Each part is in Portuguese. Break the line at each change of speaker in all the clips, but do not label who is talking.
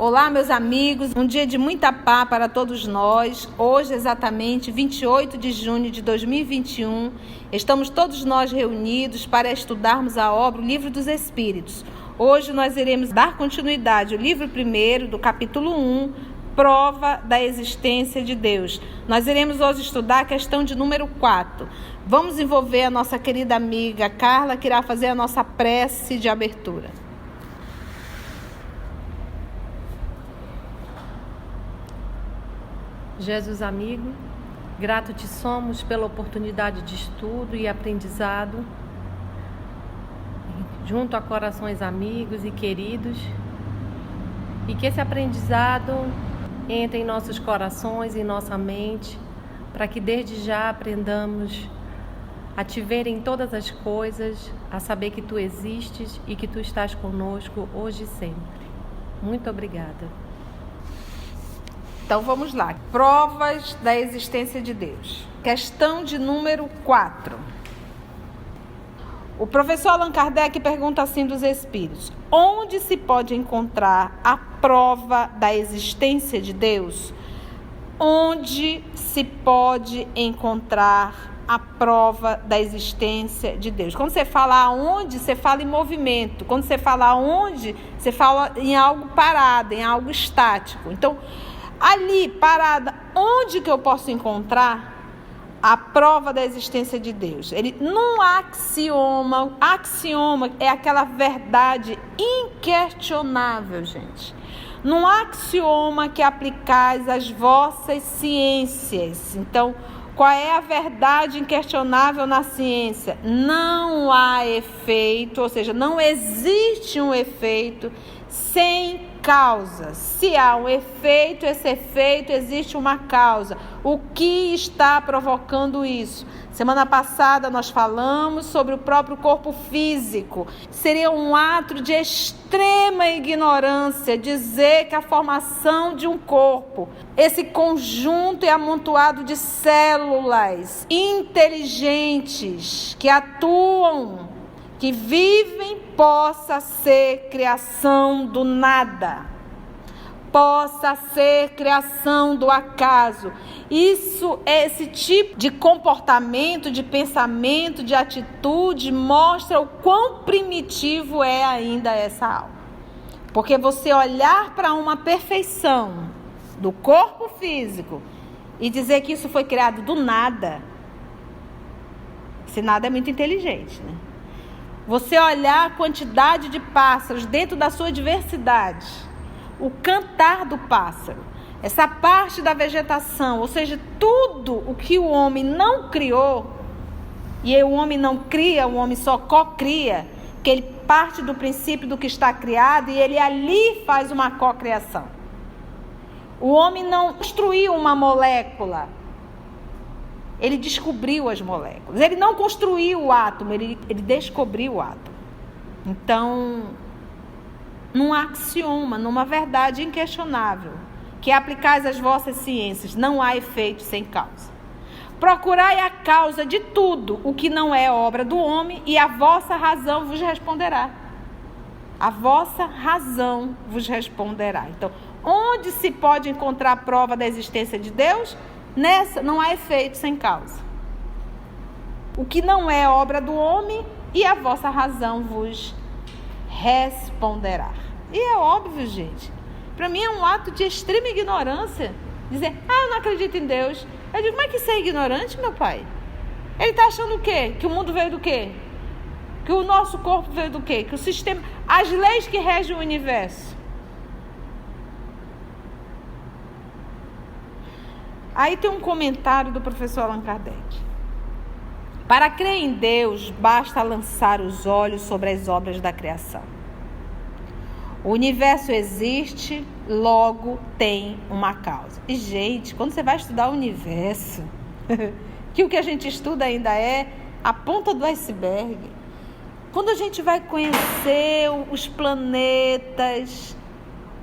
Olá, meus amigos, um dia de muita paz para todos nós. Hoje, exatamente 28 de junho de 2021, estamos todos nós reunidos para estudarmos a obra, o Livro dos Espíritos. Hoje nós iremos dar continuidade ao livro 1 do capítulo 1, Prova da Existência de Deus. Nós iremos hoje estudar a questão de número 4. Vamos envolver a nossa querida amiga Carla, que irá fazer a nossa prece de abertura.
Jesus amigo, grato te somos pela oportunidade de estudo e aprendizado, junto a corações amigos e queridos, e que esse aprendizado entre em nossos corações e em nossa mente, para que desde já aprendamos a te ver em todas as coisas, a saber que tu existes e que tu estás conosco hoje e sempre. Muito obrigada.
Então vamos lá. Provas da existência de Deus. Questão de número 4. O professor Allan Kardec pergunta assim dos espíritos: onde se pode encontrar a prova da existência de Deus? Onde se pode encontrar a prova da existência de Deus? Quando você fala aonde, você fala em movimento. Quando você fala aonde, você fala em algo parado, em algo estático. Então, ali, parada, onde que eu posso encontrar a prova da existência de Deus? Ele, num axioma é aquela verdade inquestionável, gente. Num axioma que aplicais às vossas ciências. Então, qual é a verdade inquestionável na ciência? Não há efeito, ou seja, não existe um efeito sem causa. Se há um efeito, esse efeito existe uma causa. O que está provocando isso? Semana passada nós falamos sobre o próprio corpo físico. Seria um ato de extrema ignorância dizer que a formação de um corpo, esse conjunto é amontoado de células inteligentes que atuam, que vivem, possa ser criação do nada, possa ser criação do acaso. Isso, esse tipo de comportamento, de pensamento, de atitude, mostra o quão primitivo é ainda essa alma. Porque você olhar para uma perfeição do corpo físico e dizer que isso foi criado do nada, esse nada é muito inteligente, né? Você olhar a quantidade de pássaros dentro da sua diversidade, o cantar do pássaro, essa parte da vegetação, ou seja, tudo o que o homem não criou, e o homem não cria, o homem só cocria, que ele parte do princípio do que está criado e ele ali faz uma cocriação. O homem não construiu uma molécula, ele descobriu as moléculas. Ele não construiu o átomo, ele descobriu o átomo. Então, num axioma, numa verdade inquestionável, que aplicais às vossas ciências, não há efeito sem causa. Procurai a causa de tudo o que não é obra do homem, e a vossa razão vos responderá. A vossa razão vos responderá. Então, onde se pode encontrar a prova da existência de Deus? Nessa não há efeito sem causa. O que não é obra do homem, e a vossa razão vos responderá. E é óbvio, gente. Para mim é um ato de extrema ignorância dizer: eu não acredito em Deus. Eu digo: como é que você é ignorante, meu pai? Ele está achando o quê? Que o mundo veio do quê? Que o nosso corpo veio do quê? Que o sistema, as leis que regem o universo. Aí tem um comentário do professor Allan Kardec. Para crer em Deus, basta lançar os olhos sobre as obras da criação. O universo existe, logo tem uma causa. E, gente, quando você vai estudar o universo, que o que a gente estuda ainda é a ponta do iceberg. Quando a gente vai conhecer os planetas,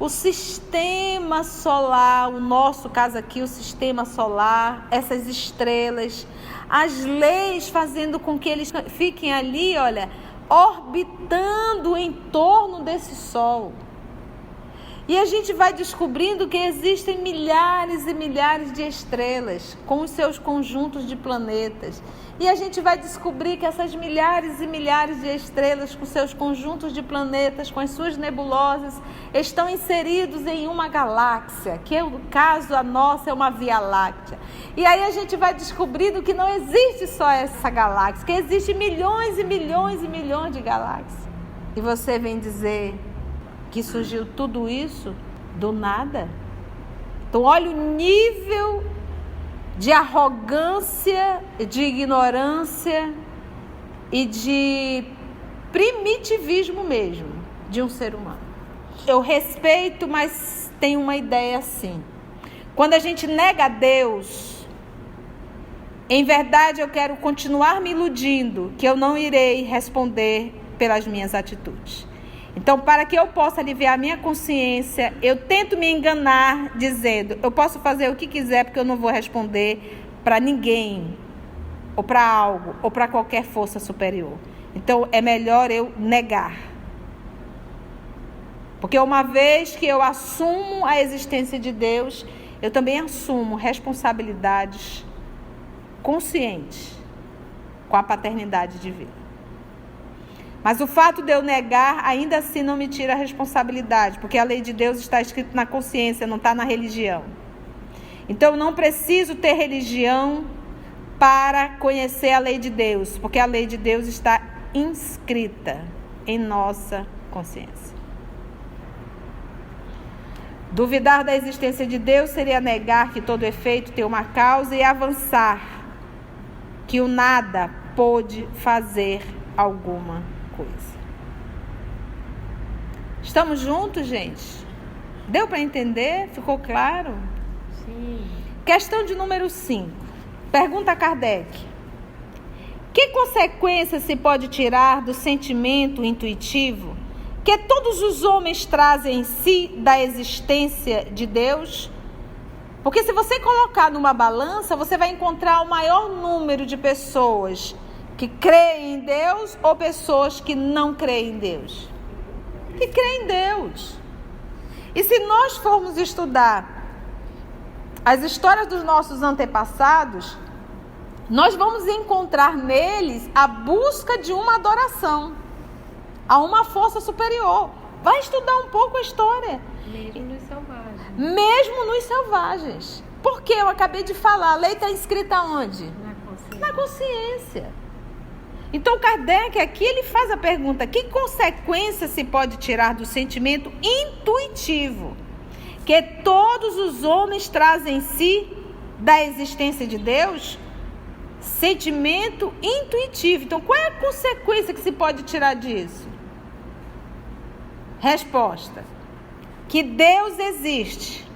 o sistema solar, o nosso caso aqui, o sistema solar, essas estrelas, as leis fazendo com que eles fiquem ali, olha, orbitando em torno desse Sol. E a gente vai descobrindo que existem milhares e milhares de estrelas com os seus conjuntos de planetas. E a gente vai descobrir que essas milhares e milhares de estrelas com seus conjuntos de planetas, com as suas nebulosas, estão inseridos em uma galáxia, que no caso a nossa é uma Via Láctea. E aí a gente vai descobrindo que não existe só essa galáxia, que existem milhões e milhões e milhões de galáxias. E você vem dizer que surgiu tudo isso do nada? Então olha o nível de arrogância, de ignorância e de primitivismo mesmo de um ser humano. Eu respeito, mas tenho uma ideia assim. Quando a gente nega a Deus, em verdade eu quero continuar me iludindo que eu não irei responder pelas minhas atitudes. Então, para que eu possa aliviar a minha consciência, eu tento me enganar dizendo, eu posso fazer o que quiser porque eu não vou responder para ninguém, ou para algo, ou para qualquer força superior. Então, é melhor eu negar. Porque uma vez que eu assumo a existência de Deus, eu também assumo responsabilidades conscientes com a paternidade divina. Mas o fato de eu negar, ainda assim não me tira a responsabilidade, porque a lei de Deus está escrita na consciência, não está na religião. Então eu não preciso ter religião para conhecer a lei de Deus, porque a lei de Deus está inscrita em nossa consciência. Duvidar da existência de Deus seria negar que todo efeito tem uma causa e avançar que o nada pôde fazer alguma coisa. Estamos juntos, gente? Deu para entender? Ficou claro?
Sim.
Questão de número 5. Pergunta a Kardec. Que consequência se pode tirar do sentimento intuitivo que todos os homens trazem em si da existência de Deus? Porque se você colocar numa balança, você vai encontrar o maior número de pessoas que creem em Deus ou pessoas que não creem em Deus? Que creem em Deus. E se nós formos estudar as histórias dos nossos antepassados, nós vamos encontrar neles a busca de uma adoração a uma força superior. Vai estudar um pouco a história.
Mesmo nos selvagens.
Mesmo nos selvagens. Porque eu acabei de falar, a lei está escrita onde?
Na consciência.
Na consciência. Então Kardec aqui ele faz a pergunta, que consequência se pode tirar do sentimento intuitivo que todos os homens trazem em si da existência de Deus? Sentimento intuitivo. Então qual é a consequência que se pode tirar disso? Resposta: que Deus existe,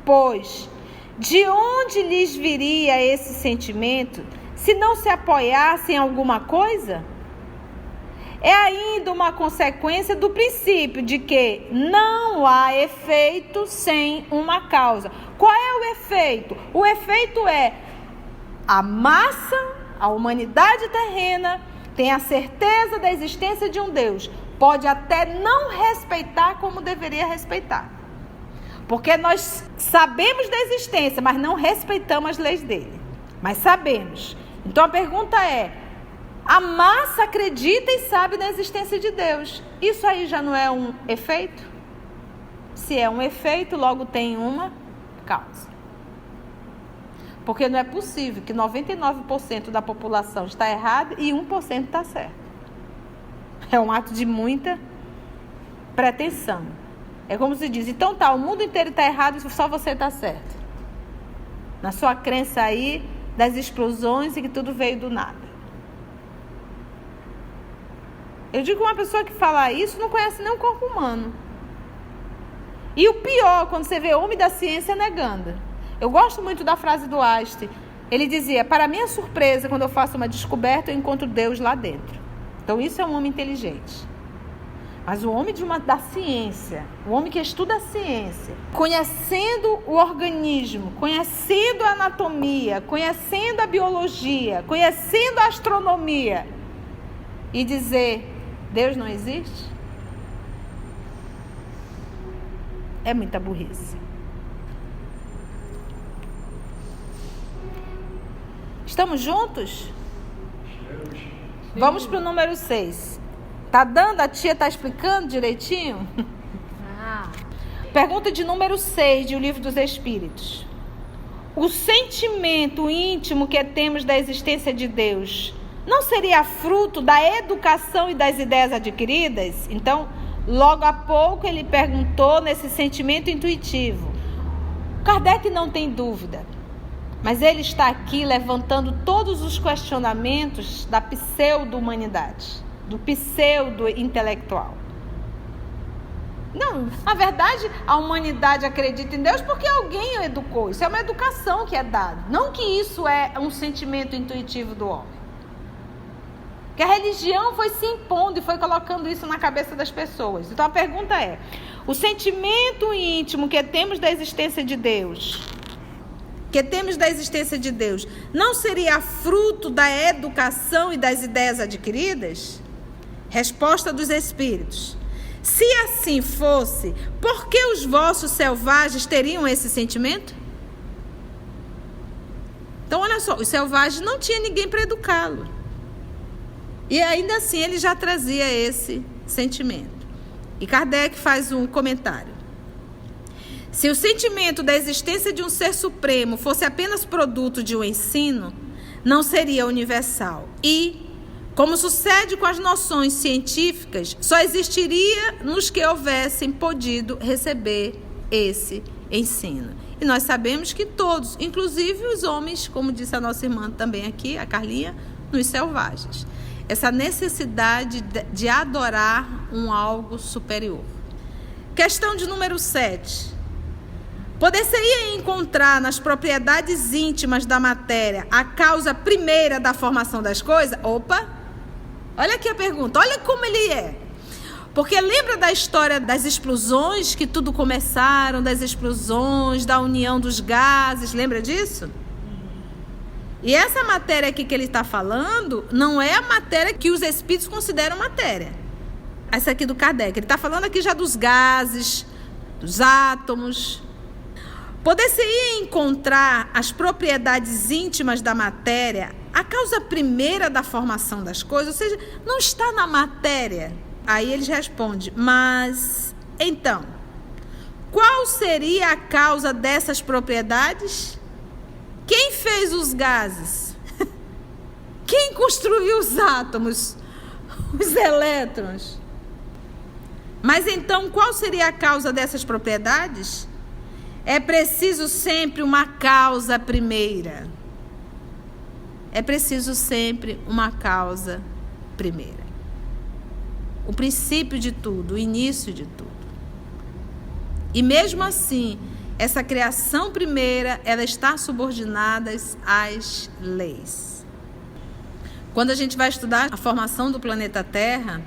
pois de onde lhes viria esse sentimento se não se apoiasse em alguma coisa? É ainda uma consequência do princípio de que não há efeito sem uma causa. Qual é o efeito? O efeito é a massa, a humanidade terrena tem a certeza da existência de um Deus. Pode até não respeitar como deveria respeitar. Porque nós sabemos da existência, mas não respeitamos as leis dele. Mas sabemos. Então a pergunta é, a massa acredita e sabe da existência de Deus. Isso aí já não é um efeito? Se é um efeito, logo tem uma causa. Porque não é possível que 99% da população está errada e 1% está certo. É um ato de muita pretensão. É como se diz, então tá, o mundo inteiro está errado e só você está certo. Na sua crença aí das explosões e que tudo veio do nada. Eu digo que uma pessoa que fala isso não conhece nem o corpo humano. E o pior, quando você vê homem da ciência negando. Eu gosto muito da frase do Einstein. Ele dizia, para minha surpresa, quando eu faço uma descoberta, eu encontro Deus lá dentro. Então isso é um homem inteligente. Mas o homem da ciência, o homem que estuda a ciência, conhecendo o organismo, conhecendo a anatomia, conhecendo a biologia, conhecendo a astronomia, e dizer, Deus não existe? é muita burrice. Estamos juntos? Vamos para o número 6. Tá dando? A tia tá explicando direitinho? Pergunta de número 6 de O Livro dos Espíritos. O sentimento íntimo que temos da existência de Deus não seria fruto da educação e das ideias adquiridas? Então, logo há pouco ele perguntou nesse sentimento intuitivo. Kardec não tem dúvida, mas ele está aqui levantando todos os questionamentos da pseudo-humanidade, do pseudo-intelectual. Não, na verdade, a humanidade acredita em Deus porque alguém o educou. Isso é uma educação que é dada. Não que isso é um sentimento intuitivo do homem. Que a religião foi se impondo e foi colocando isso na cabeça das pessoas. Então a pergunta é: o sentimento íntimo que temos da existência de Deus, não seria fruto da educação e das ideias adquiridas? Resposta dos Espíritos: se assim fosse, por que os vossos selvagens teriam esse sentimento? Então, olha só, os selvagens não tinham ninguém para educá-lo. E ainda assim, ele já trazia esse sentimento. E Kardec faz um comentário. Se o sentimento da existência de um ser supremo fosse apenas produto de um ensino, não seria universal. E, como sucede com as noções científicas, só existiria nos que houvessem podido receber esse ensino. E nós sabemos que todos, inclusive os homens, como disse a nossa irmã também aqui, a Carlinha, nos selvagens. Essa necessidade de adorar um algo superior. Questão de número 7. Poder-se-ia encontrar nas propriedades íntimas da matéria a causa primeira da formação das coisas? Opa! Olha aqui a pergunta, olha como ele é. Porque lembra da história das explosões, que tudo começaram das explosões, da união dos gases, lembra disso? E essa matéria aqui que ele está falando, não é a matéria que os espíritos consideram matéria. Essa aqui do Kardec, ele está falando aqui já dos gases, dos átomos. Poder-se-ia encontrar as propriedades íntimas da matéria a causa primeira da formação das coisas, ou seja, não está na matéria. Aí eles respondem, mas, então, qual seria a causa dessas propriedades? Quem fez os gases? Quem construiu os átomos? Os elétrons? Mas então, qual seria a causa dessas propriedades? É preciso sempre uma causa primeira. É preciso sempre uma causa primeira. O princípio de tudo, o início de tudo. E mesmo assim, essa criação primeira, ela está subordinada às leis. Quando a gente vai estudar a formação do planeta Terra,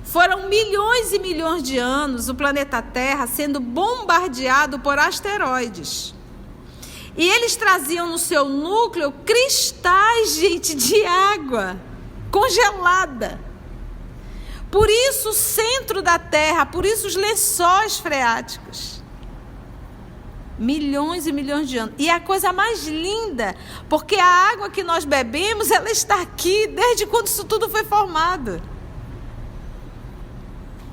foram milhões e milhões de anos o planeta Terra sendo bombardeado por asteroides. E eles traziam no seu núcleo cristais, gente, de água congelada. Por isso o centro da Terra, por isso os lençóis freáticos. Milhões e milhões de anos. E a coisa mais linda, porque a água que nós bebemos, ela está aqui desde quando isso tudo foi formado.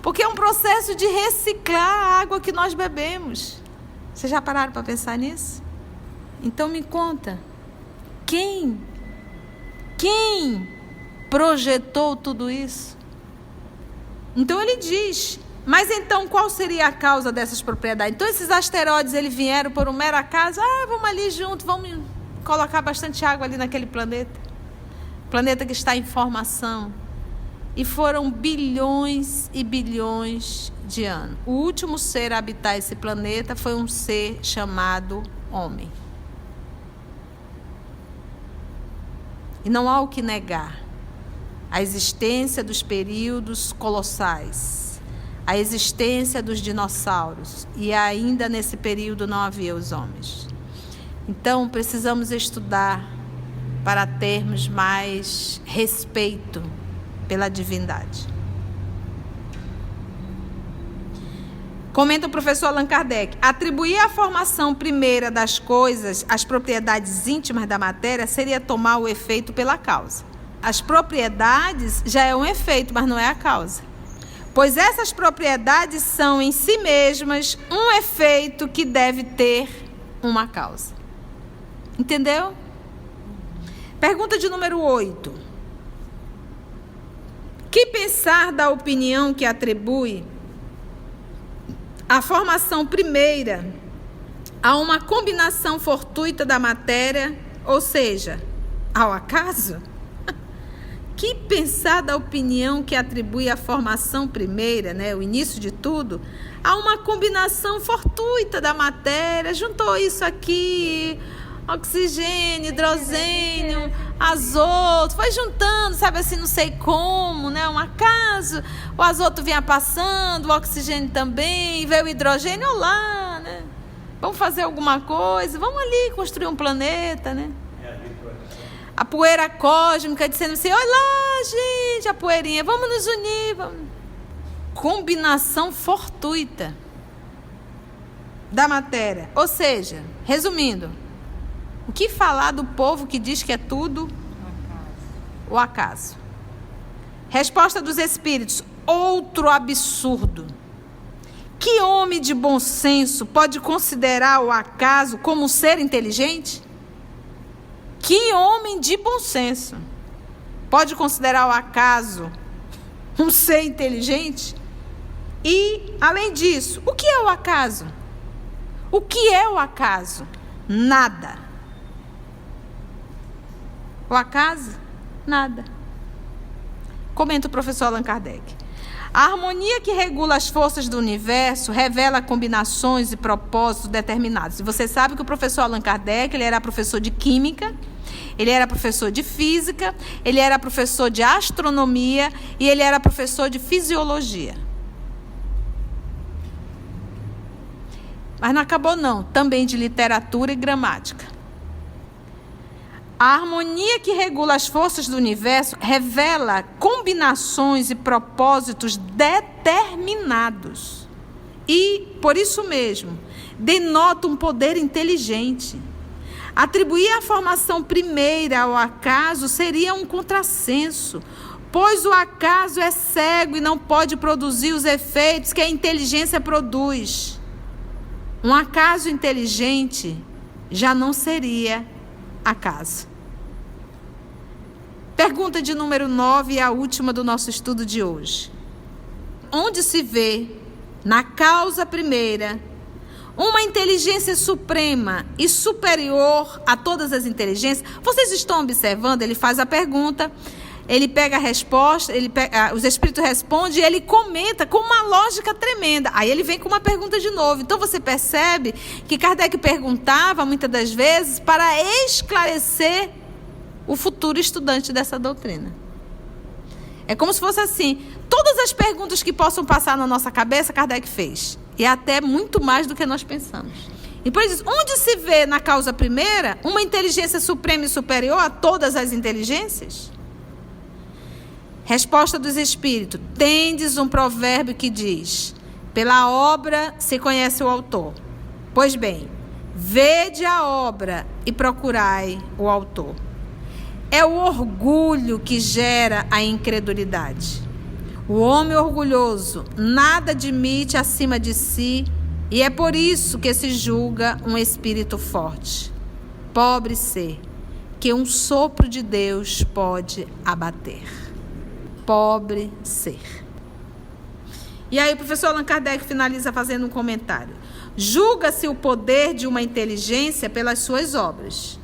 Porque é um processo de reciclar a água que nós bebemos. Vocês já pararam para pensar nisso? Então me conta, quem projetou tudo isso? Então ele diz, mas então qual seria a causa dessas propriedades? Então esses asteroides, eles vieram por um mero acaso, vamos ali junto, vamos colocar bastante água ali naquele planeta. Planeta que está em formação. E foram bilhões e bilhões de anos. O último ser a habitar esse planeta foi um ser chamado homem. E não há o que negar a existência dos períodos colossais, a existência dos dinossauros, e ainda nesse período não havia os homens. Então precisamos estudar para termos mais respeito pela divindade. Comenta o professor Allan Kardec: atribuir à formação primeira das coisas as propriedades íntimas da matéria seria tomar o efeito pela causa. As propriedades já é um efeito, mas não é a causa. Pois essas propriedades são em si mesmas um efeito que deve ter uma causa. Entendeu? Pergunta de número 8. Que pensar da opinião que atribui a formação primeira a uma combinação fortuita da matéria, ou seja, ao acaso? Que pensar da opinião que atribui a formação primeira, o início de tudo, a uma combinação fortuita da matéria, juntou isso aqui, oxigênio, hidrogênio, azoto, foi juntando, sabe assim, não sei como, um acaso, o azoto vinha passando, o oxigênio também, veio o hidrogênio, olá, vamos fazer alguma coisa, vamos ali construir um planeta, A poeira cósmica dizendo assim, olha lá, gente, a poeirinha, vamos nos unir, vamos. Combinação fortuita da matéria, ou seja, resumindo, o que falar do povo que diz que é tudo o acaso? Resposta dos espíritos: outro absurdo. Que homem de bom senso pode considerar o acaso como um ser inteligente? Que homem de bom senso pode considerar o acaso um ser inteligente? E, além disso, o que é o acaso? O que é o acaso? Nada. O acaso? Nada. Comenta o professor Allan Kardec: a harmonia que regula as forças do universo revela combinações e propósitos determinados. E você sabe que o professor Allan Kardec, ele era professor de química, ele era professor de física, ele era professor de astronomia e ele era professor de fisiologia. Mas não acabou não, também de literatura e gramática. A harmonia que regula as forças do universo revela combinações e propósitos determinados. E, por isso mesmo, denota um poder inteligente. Atribuir a formação primeira ao acaso seria um contrassenso, pois o acaso é cego e não pode produzir os efeitos que a inteligência produz. Um acaso inteligente já não seria acaso. Pergunta de número 9 e a última do nosso estudo de hoje. Onde se vê, na causa primeira, uma inteligência suprema e superior a todas as inteligências? Vocês estão observando? Ele faz a pergunta, ele pega a resposta, os espíritos respondem e ele comenta com uma lógica tremenda. Aí ele vem com uma pergunta de novo. Então você percebe que Kardec perguntava muitas das vezes para esclarecer o futuro estudante dessa doutrina. É como se fosse assim, todas as perguntas que possam passar na nossa cabeça, Kardec fez. E até muito mais do que nós pensamos. E por isso, onde se vê na causa primeira uma inteligência suprema e superior a todas as inteligências? Resposta dos espíritos: tendes um provérbio que diz, pela obra se conhece o autor. Pois bem, vede a obra e procurai o autor. É o orgulho que gera a incredulidade. O homem orgulhoso nada admite acima de si e é por isso que se julga um espírito forte. Pobre ser, que um sopro de Deus pode abater. Pobre ser. E aí o professor Allan Kardec finaliza fazendo um comentário. Julga-se o poder de uma inteligência pelas suas obras.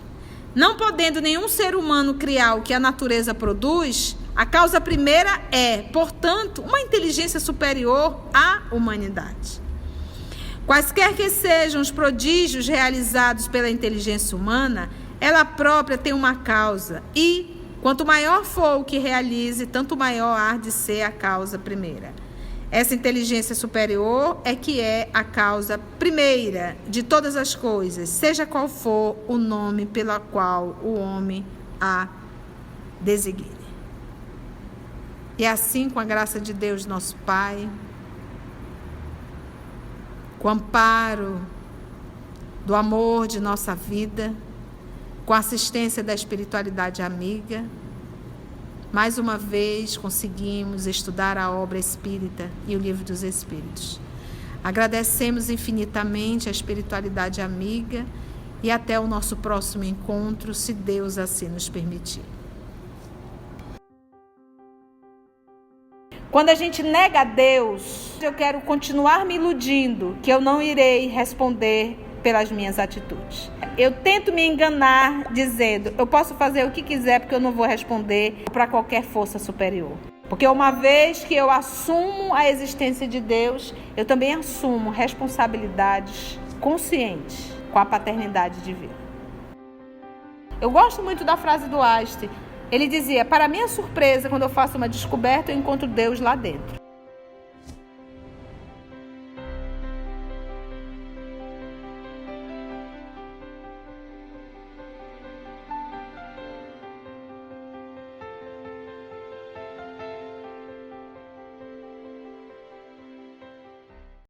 Não podendo nenhum ser humano criar o que a natureza produz, a causa primeira é, portanto, uma inteligência superior à humanidade. Quaisquer que sejam os prodígios realizados pela inteligência humana, ela própria tem uma causa e, quanto maior for o que realize, tanto maior há de ser a causa primeira. Essa inteligência superior é que é a causa primeira de todas as coisas, seja qual for o nome pelo qual o homem a designe. E assim, com a graça de Deus, nosso Pai, com o amparo do amor de nossa vida, com a assistência da espiritualidade amiga, mais uma vez conseguimos estudar a obra espírita e o Livro dos Espíritos. Agradecemos infinitamente a espiritualidade amiga e até o nosso próximo encontro, se Deus assim nos permitir. Quando a gente nega a Deus, eu quero continuar me iludindo que eu não irei responder pelas minhas atitudes. Eu tento me enganar dizendo, eu posso fazer o que quiser porque eu não vou responder para qualquer força superior. Porque uma vez que eu assumo a existência de Deus, eu também assumo responsabilidades conscientes com a paternidade divina. Eu gosto muito da frase do Einstein. Ele dizia, para minha surpresa, quando eu faço uma descoberta, eu encontro Deus lá dentro.